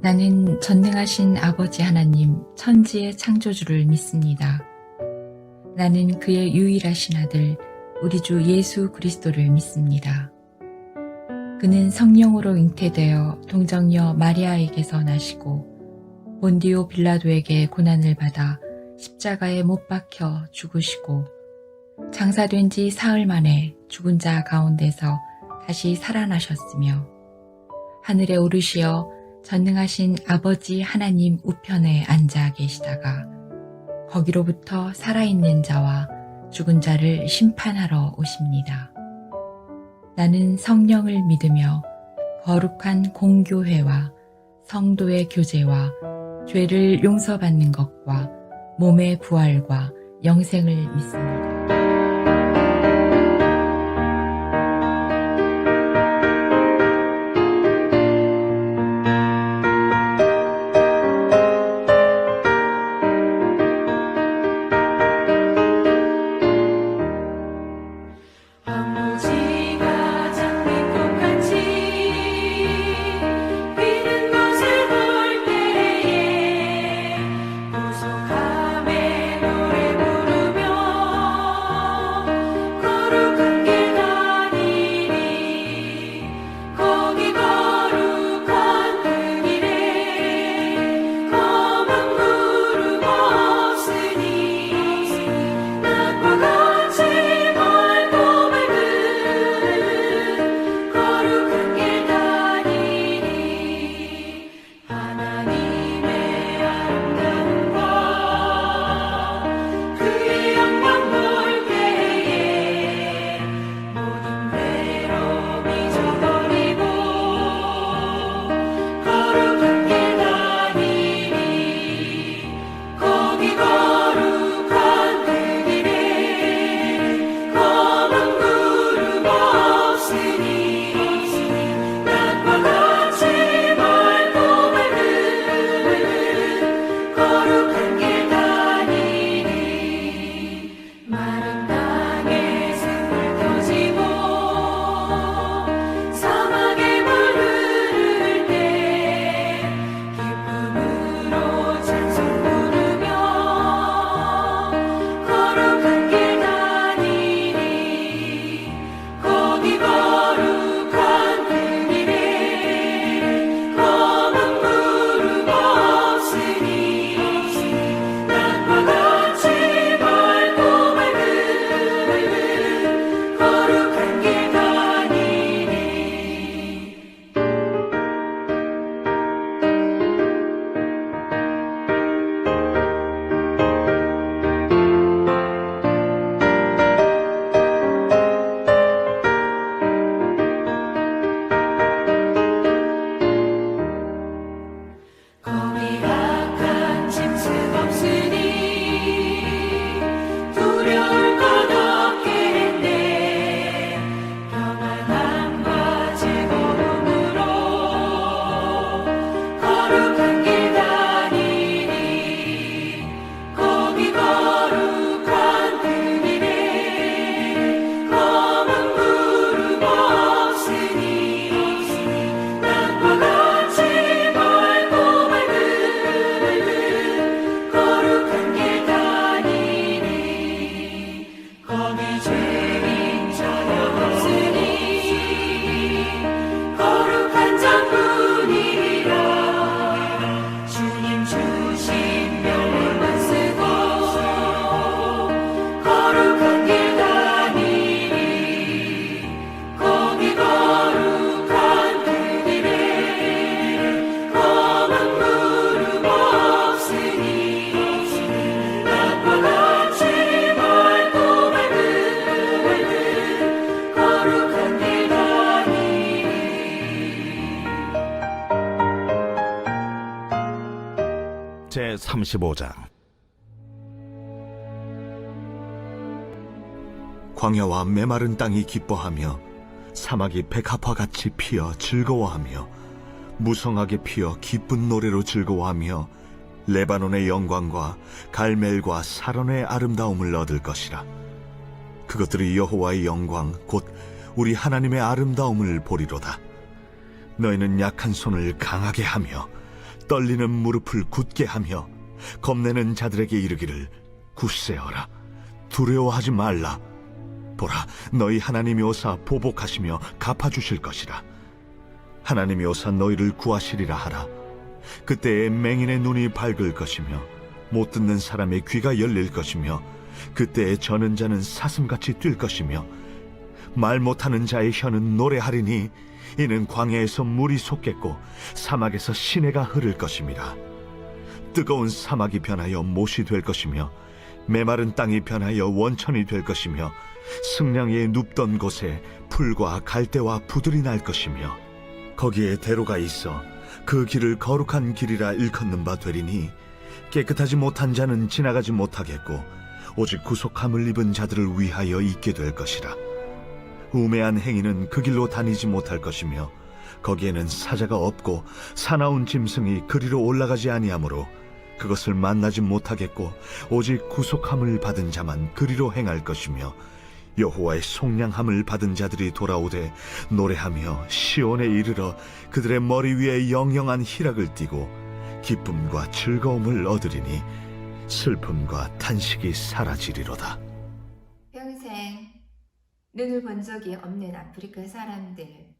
나는 전능하신 아버지 하나님 천지의 창조주를 믿습니다. 나는 그의 유일하신 아들 우리 주 예수 그리스도를 믿습니다. 그는 성령으로 잉태되어 동정녀 마리아에게서 나시고 본디오 빌라도에게 고난을 받아 십자가에 못 박혀 죽으시고 장사된 지 사흘 만에 죽은 자 가운데서 다시 살아나셨으며 하늘에 오르시어 전능하신 아버지 하나님 우편에 앉아 계시다가 거기로부터 살아있는 자와 죽은 자를 심판하러 오십니다. 나는 성령을 믿으며 거룩한 공교회와 성도의 교제와 죄를 용서받는 것과 몸의 부활과 영생을 믿습니다. 제35장. 광야와 메마른 땅이 기뻐하며 사막이 백합화같이 피어 즐거워하며 무성하게 피어 기쁜 노래로 즐거워하며 레바논의 영광과 갈멜과 사론의 아름다움을 얻을 것이라. 그것들이 여호와의 영광 곧 우리 하나님의 아름다움을 보리로다. 너희는 약한 손을 강하게 하며 떨리는 무릎을 굳게 하며 겁내는 자들에게 이르기를 굳세어라, 두려워하지 말라. 보라, 너희 하나님이 오사 보복하시며 갚아주실 것이라. 하나님이 오사 너희를 구하시리라 하라. 그때에 맹인의 눈이 밝을 것이며 못 듣는 사람의 귀가 열릴 것이며 그때에 저는 자는 사슴같이 뛸 것이며 말 못하는 자의 혀는 노래하리니 이는 광야에서 물이 솟겠고 사막에서 시내가 흐를 것임이라. 뜨거운 사막이 변하여 못이 될 것이며 메마른 땅이 변하여 원천이 될 것이며 승량이 눕던 곳에 풀과 갈대와 부들이 날 것이며 거기에 대로가 있어 그 길을 거룩한 길이라 일컫는 바 되리니 깨끗하지 못한 자는 지나가지 못하겠고 오직 구속함을 입은 자들을 위하여 있게 될 것이라. 우매한 행위는 그 길로 다니지 못할 것이며 거기에는 사자가 없고 사나운 짐승이 그리로 올라가지 아니하므로 그것을 만나지 못하겠고 오직 구속함을 받은 자만 그리로 행할 것이며 여호와의 속량함을 받은 자들이 돌아오되 노래하며 시온에 이르러 그들의 머리 위에 영영한 희락을 띠고 기쁨과 즐거움을 얻으리니 슬픔과 탄식이 사라지리로다. 평생 눈을 본 적이 없는 아프리카 사람들,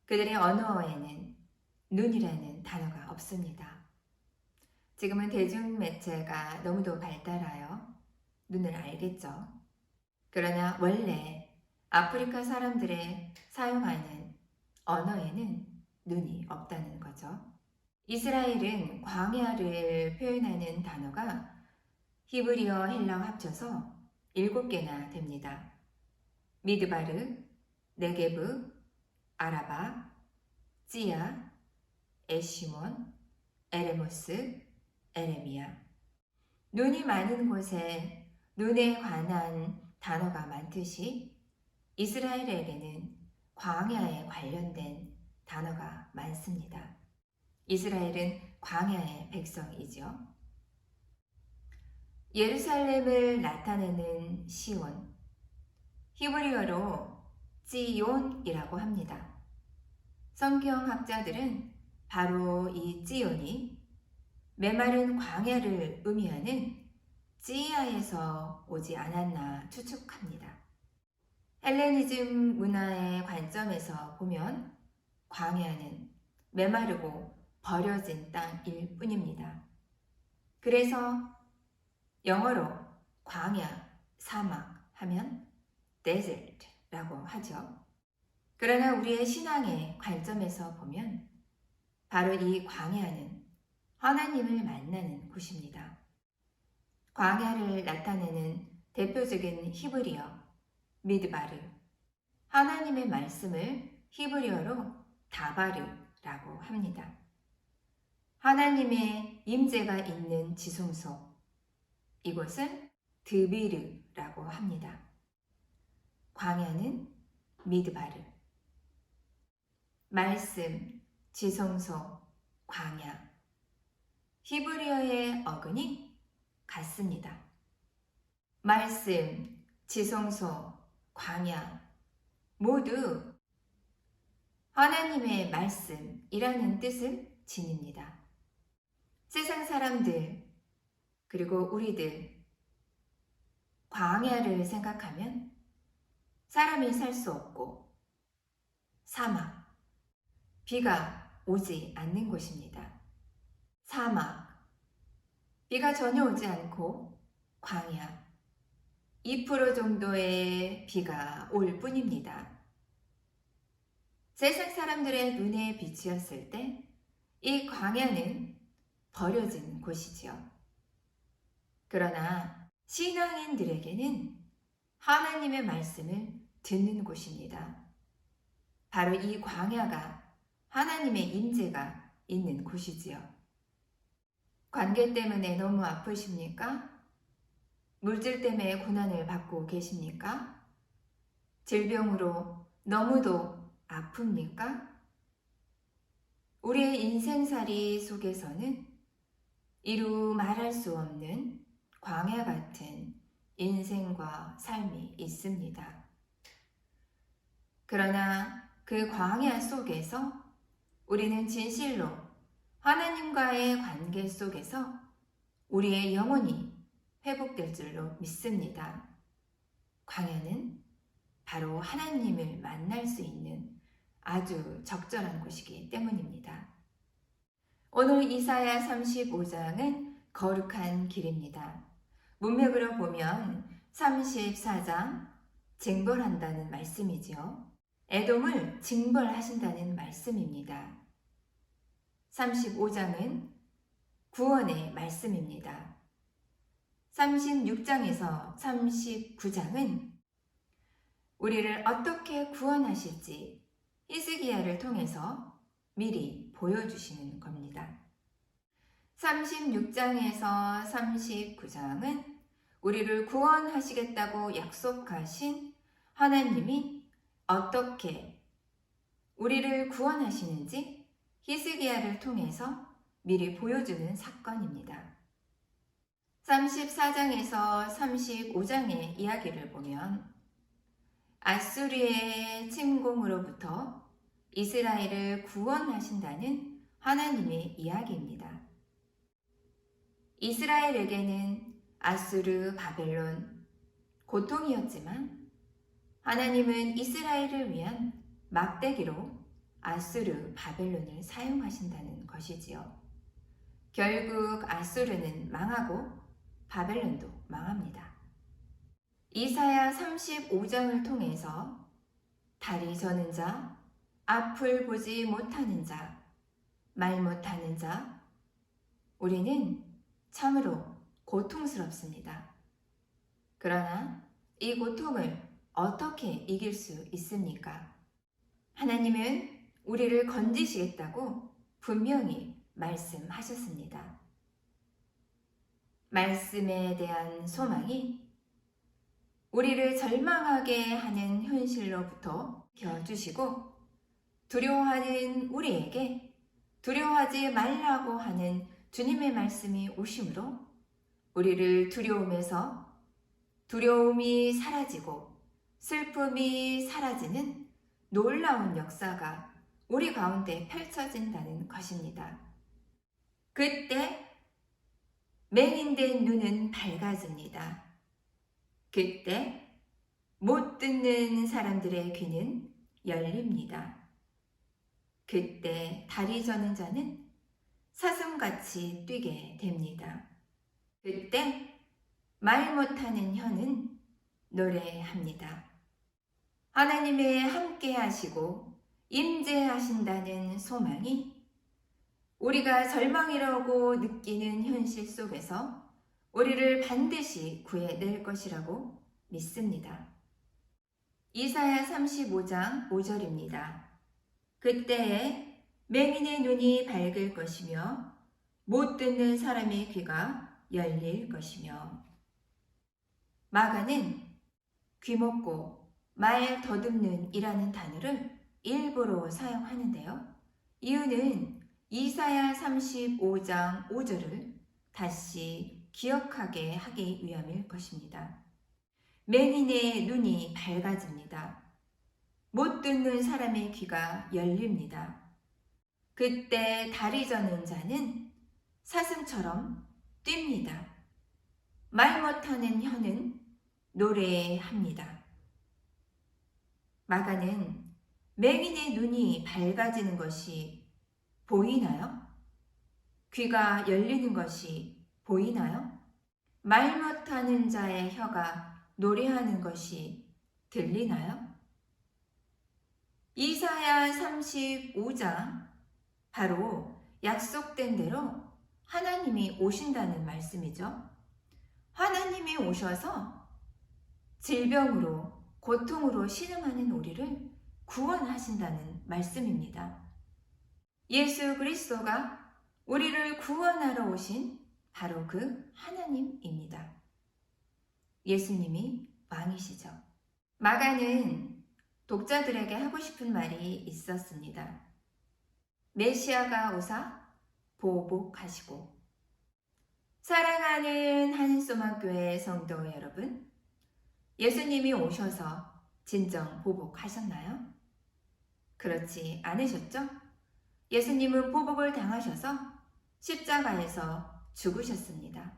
그들의 언어에는 눈이라는 단어가 없습니다. 지금은 대중매체가 너무도 발달하여 눈을 알겠죠. 그러나 원래 아프리카 사람들의 사용하는 언어에는 눈이 없다는 거죠. 이스라엘은 광야를 표현하는 단어가 히브리어, 헬라어 합쳐서 7개나 됩니다. 미드바르, 네게브, 아라바, 찌야, 에시몬, 에레모스, 에레미야. 눈이 많은 곳에 눈에 관한 단어가 많듯이 이스라엘에게는 광야에 관련된 단어가 많습니다. 이스라엘은 광야의 백성이죠. 예루살렘을 나타내는 시온, 히브리어로 찌온이라고 합니다. 성경학자들은 바로 이 찌온이 메마른 광야를 의미하는 찌아에서 오지 않았나 추측합니다. 헬레니즘 문화의 관점에서 보면 광야는 메마르고 버려진 땅일 뿐입니다. 그래서 영어로 광야, 사막 하면 desert라고 하죠. 그러나 우리의 신앙의 관점에서 보면 바로 이 광야는 하나님을 만나는 곳입니다. 광야를 나타내는 대표적인 히브리어 미드바르, 하나님의 말씀을 히브리어로 다바르라고 합니다. 하나님의 임재가 있는 지성소, 이곳은 드비르라고 합니다. 광야는 미드바르, 말씀, 지성소, 광야, 히브리어의 어근이 같습니다. 말씀, 지성소, 광야 모두 하나님의 말씀이라는 뜻을 지닙니다. 세상 사람들 그리고 우리들 광야를 생각하면 사람이 살 수 없고 사막, 비가 오지 않는 곳입니다. 사막, 비가 전혀 오지 않고 광야, 2% 정도의 비가 올 뿐입니다. 세상 사람들의 눈에 비치었을 때 이 광야는 버려진 곳이지요. 그러나 신앙인들에게는 하나님의 말씀을 듣는 곳입니다. 바로 이 광야가 하나님의 임재가 있는 곳이지요. 관계 때문에 너무 아프십니까? 물질 때문에 고난을 받고 계십니까? 질병으로 너무도 아픕니까? 우리의 인생살이 속에서는 이루 말할 수 없는 광야 같은 인생과 삶이 있습니다. 그러나 그 광야 속에서 우리는 진실로 하나님과의 관계 속에서 우리의 영혼이 회복될 줄로 믿습니다. 광야는 바로 하나님을 만날 수 있는 아주 적절한 곳이기 때문입니다. 오늘 이사야 35장은 거룩한 길입니다. 문맥으로 보면 34장 징벌한다는 말씀이지요. 에돔을 징벌하신다는 말씀입니다. 35장은 구원의 말씀입니다. 36장에서 39장은 우리를 어떻게 구원하실지 히스기야를 통해서 미리 보여주시는 겁니다. 36장에서 39장은 우리를 구원하시겠다고 약속하신 하나님이 어떻게 우리를 구원하시는지 히스기야를 통해서 미리 보여주는 사건입니다. 34장에서 35장의 이야기를 보면 아수르의 침공으로부터 이스라엘을 구원하신다는 하나님의 이야기입니다. 이스라엘에게는 아수르, 바벨론, 고통이었지만 하나님은 이스라엘을 위한 막대기로 아수르, 바벨론을 사용하신다는 것이지요. 결국 아수르는 망하고 바벨론도 망합니다. 이사야 35장을 통해서 다리 저는 자, 앞을 보지 못하는 자, 말 못하는 자, 우리는 참으로 고통스럽습니다. 그러나 이 고통을 어떻게 이길 수 있습니까? 하나님은 우리를 건지시겠다고 분명히 말씀하셨습니다. 말씀에 대한 소망이 우리를 절망하게 하는 현실로부터 지켜주시고 두려워하는 우리에게 두려워하지 말라고 하는 주님의 말씀이 오심으로 우리를 두려움이 사라지고 슬픔이 사라지는 놀라운 역사가 우리 가운데 펼쳐진다는 것입니다. 그때 맹인된 눈은 밝아집니다. 그때 못 듣는 사람들의 귀는 열립니다. 그때 다리 저는 자는 사슴같이 뛰게 됩니다. 그때 말 못하는 혀는 노래합니다. 하나님의 함께 하시고 임재하신다는 소망이 우리가 절망이라고 느끼는 현실 속에서 우리를 반드시 구해낼 것이라고 믿습니다. 이사야 35장 5절입니다. 그때에 맹인의 눈이 밝을 것이며 못 듣는 사람의 귀가 열릴 것이며 마가는 귀먹고 말 더듬는 이라는 단어를 일부러 사용하는데요. 이유는 이사야 35장 5절을 다시 기억하게 하기 위함일 것입니다. 맹인의 눈이 밝아집니다. 못 듣는 사람의 귀가 열립니다. 그때 다리 저는 자는 사슴처럼 뜁니다. 말 못하는 혀는 노래합니다. 마가는 맹인의 눈이 밝아지는 것이 보이나요? 귀가 열리는 것이 보이나요? 말 못하는 자의 혀가 노래하는 것이 들리나요? 이사야 35장 바로 약속된 대로 하나님이 오신다는 말씀이죠. 하나님이 오셔서 질병으로 고통으로 신음하는 우리를 구원하신다는 말씀입니다. 예수 그리스도가 우리를 구원하러 오신 바로 그 하나님입니다. 예수님이 왕이시죠. 마가는 독자들에게 하고 싶은 말이 있었습니다. 메시아가 오사 보복하시고. 사랑하는 한인소망교회 성도 여러분, 예수님이 오셔서 진정 보복하셨나요? 그렇지 않으셨죠? 예수님은 보복을 당하셔서 십자가에서 죽으셨습니다.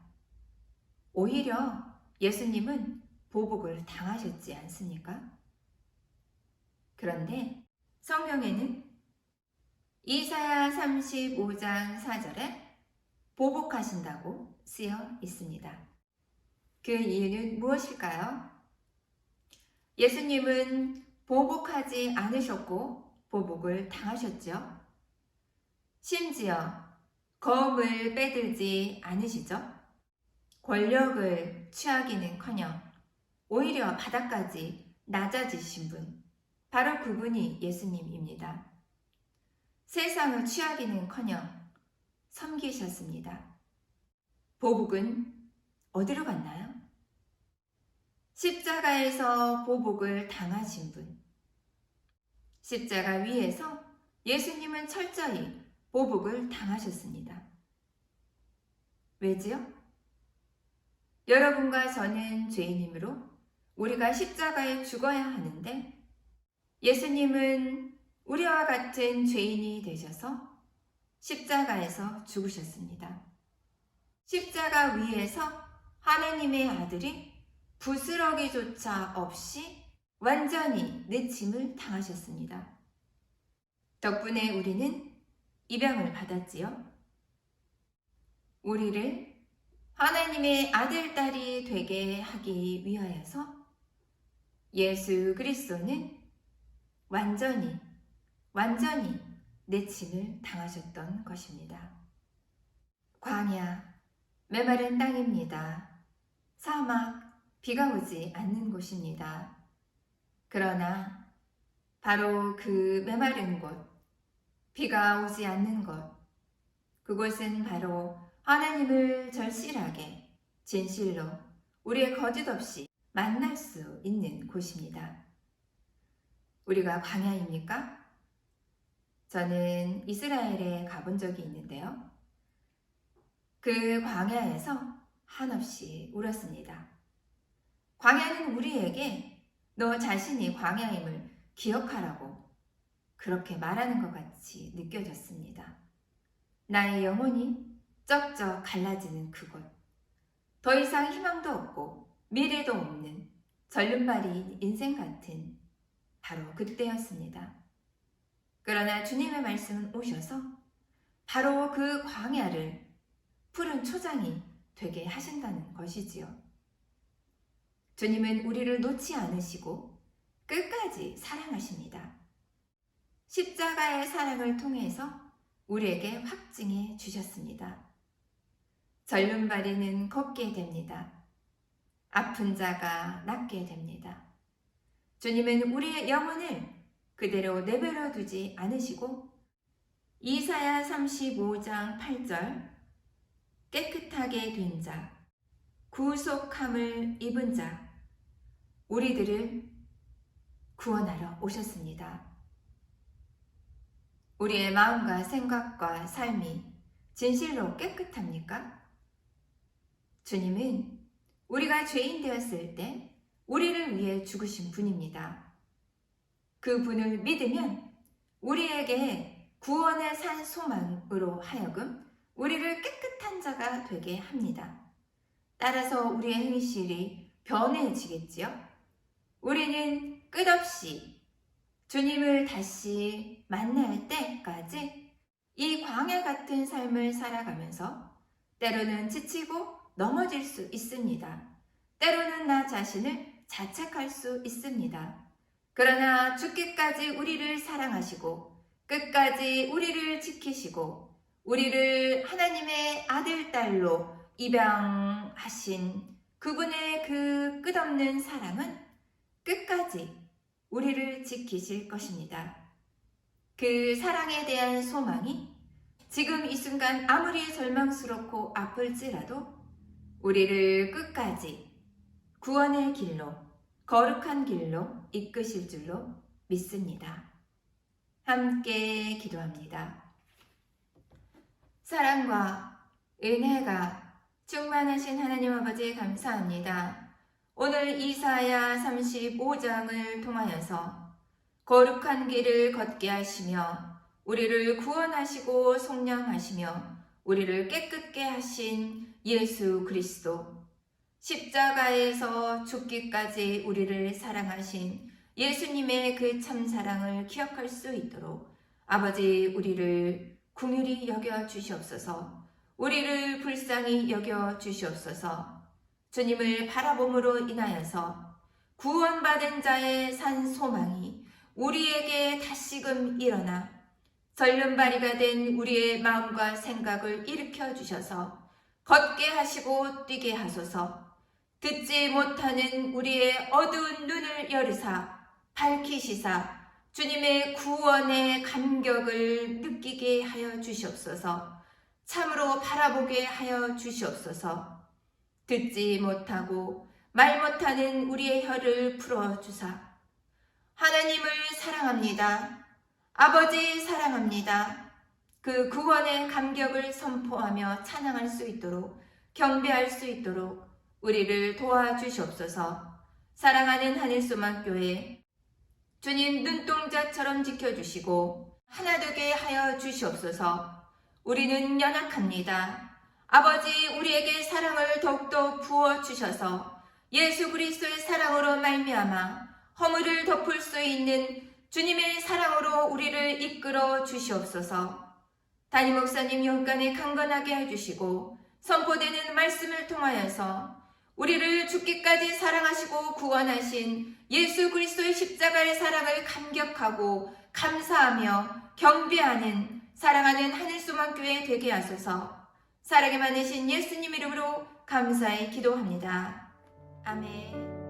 오히려 예수님은 보복을 당하셨지 않습니까? 그런데 성경에는 이사야 35장 4절에 보복하신다고 쓰여 있습니다. 그 이유는 무엇일까요? 예수님은 보복하지 않으셨고 보복을 당하셨죠. 심지어 검을 빼들지 않으시죠. 권력을 취하기는커녕 오히려 바닥까지 낮아지신 분, 바로 그분이 예수님입니다. 세상을 취하기는커녕 섬기셨습니다. 보복은 어디로 갔나요? 십자가에서 보복을 당하신 분. 십자가 위에서 예수님은 철저히 보복을 당하셨습니다. 왜지요? 여러분과 저는 죄인이므로 우리가 십자가에 죽어야 하는데 예수님은 우리와 같은 죄인이 되셔서 십자가에서 죽으셨습니다. 십자가 위에서 하나님의 아들이 부스러기조차 없이 완전히 내침을 당하셨습니다. 덕분에 우리는 입양을 받았지요. 우리를 하나님의 아들, 딸이 되게 하기 위하여서 예수 그리스도는 완전히 내침을 당하셨던 것입니다. 광야, 메마른 땅입니다. 사막, 비가 오지 않는 곳입니다. 그러나 바로 그 메마른 곳, 비가 오지 않는 곳, 그곳은 바로 하나님을 절실하게 진실로 우리의 거짓 없이 만날 수 있는 곳입니다. 우리가 광야입니까? 저는 이스라엘에 가본 적이 있는데요. 그 광야에서 한없이 울었습니다. 광야는 우리에게 너 자신이 광야임을 기억하라고 그렇게 말하는 것 같이 느껴졌습니다. 나의 영혼이 쩍쩍 갈라지는 그곳, 더 이상 희망도 없고 미래도 없는 절름발이 인생 같은 바로 그때였습니다. 그러나 주님의 말씀은 오셔서 바로 그 광야를 푸른 초장이 되게 하신다는 것이지요. 주님은 우리를 놓지 않으시고 끝까지 사랑하십니다. 십자가의 사랑을 통해서 우리에게 확증해 주셨습니다. 절름발이는 걷게 됩니다. 아픈 자가 낫게 됩니다. 주님은 우리의 영혼을 그대로 내버려 두지 않으시고 이사야 35장 8절 깨끗하게 된 자, 구속함을 입은 자, 우리들을 구원하러 오셨습니다. 우리의 마음과 생각과 삶이 진실로 깨끗합니까? 주님은 우리가 죄인 되었을 때 우리를 위해 죽으신 분입니다. 그 분을 믿으면 우리에게 구원의 산 소망으로 하여금 우리를 깨끗한 자가 되게 합니다. 따라서 우리의 행실이 변해지겠지요. 우리는 끝없이 주님을 다시 만날 때까지 이 광야 같은 삶을 살아가면서 때로는 지치고 넘어질 수 있습니다. 때로는 나 자신을 자책할 수 있습니다. 그러나 죽기까지 우리를 사랑하시고 끝까지 우리를 지키시고 우리를 하나님의 아들, 딸로 입양하신 그분의 그 끝없는 사랑은 끝까지 우리를 지키실 것입니다. 그 사랑에 대한 소망이 지금 이 순간 아무리 절망스럽고 아플지라도 우리를 끝까지 구원의 길로, 거룩한 길로 이끄실 줄로 믿습니다. 함께 기도합니다. 사랑과 은혜가 충만하신 하나님 아버지 감사합니다. 오늘 이사야 35장을 통하여서 거룩한 길을 걷게 하시며 우리를 구원하시고 속량하시며 우리를 깨끗게 하신 예수 그리스도, 십자가에서 죽기까지 우리를 사랑하신 예수님의 그 참사랑을 기억할 수 있도록 아버지 우리를 긍휼히 여겨 주시옵소서. 우리를 불쌍히 여겨 주시옵소서. 주님을 바라봄으로 인하여서 구원받은 자의 산 소망이 우리에게 다시금 일어나 절름발이가 된 우리의 마음과 생각을 일으켜 주셔서 걷게 하시고 뛰게 하소서. 듣지 못하는 우리의 어두운 눈을 열으사 밝히시사 주님의 구원의 감격을 느끼게 하여 주시옵소서. 참으로 바라보게 하여 주시옵소서. 듣지 못하고 말 못하는 우리의 혀를 풀어주사 하나님을 사랑합니다. 아버지 사랑합니다. 그 구원의 감격을 선포하며 찬양할 수 있도록, 경배할 수 있도록 우리를 도와주시옵소서. 사랑하는 하늘소망교회, 주님 눈동자처럼 지켜주시고 하나 되게 하여 주시옵소서. 우리는 연약합니다. 아버지 우리에게 사랑을 더욱더 부어주셔서 예수 그리스도의 사랑으로 말미암아 허물을 덮을 수 있는 주님의 사랑으로 우리를 이끌어 주시옵소서. 담임 목사님 용간에 강건하게 해주시고 선포되는 말씀을 통하여서 우리를 죽기까지 사랑하시고 구원하신 예수 그리스도의 십자가의 사랑을 감격하고 감사하며 경배하는 사랑하는 하늘소망교회 되게 하소서. 사랑이 많으신 예수님 이름으로 감사히 기도합니다. 아멘.